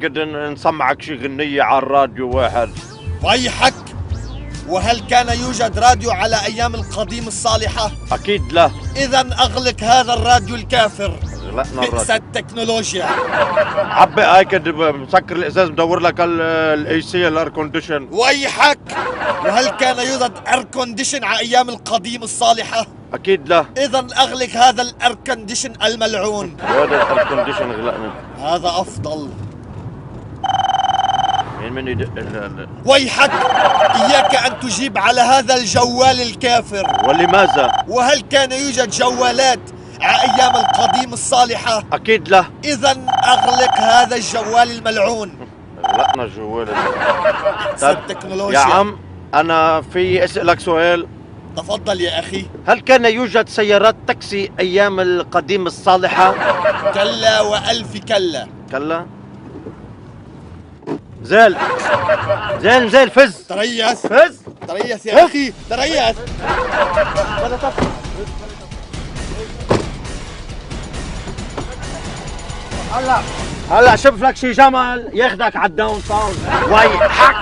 قد نسمعك شي غنية على الراديو واحد. ويحك، وهل كان يوجد راديو على أيام القديم الصالحة؟ أكيد لا. إذا أغلق هذا الراديو الكافر. غلقنا بئس الراديو. التكنولوجيا. عبي هاي كد مسكر الإزاز مدور لك الاي سي الار كونديشن. ويحك، وهل كان يوجد اير كونديشن على أيام القديم الصالحة؟ أكيد لا. إذا أغلق هذا الاير كونديشن الملعون. هذا الار كونديشن غلقنا. هذا أفضل. مين من يدق ويحك، إياك أن تجيب على هذا الجوال الكافر. ولماذا؟ وهل كان يوجد جوالات على أيام القديم الصالحة؟ أكيد لا. إذا أغلق هذا الجوال الملعون. غلقنا الجوال. التكنولوجيا. يا عم أنا في أسألك سؤال. تفضل يا أخي. هل كان يوجد سيارات تاكسي أيام القديم الصالحة؟ كلا وألف كلا. كلا. زال زال فز تريث فز. تريث يا أخي، تريث. هلا شوف لك شي جمل ياخدك على الداون تاون. ويحك.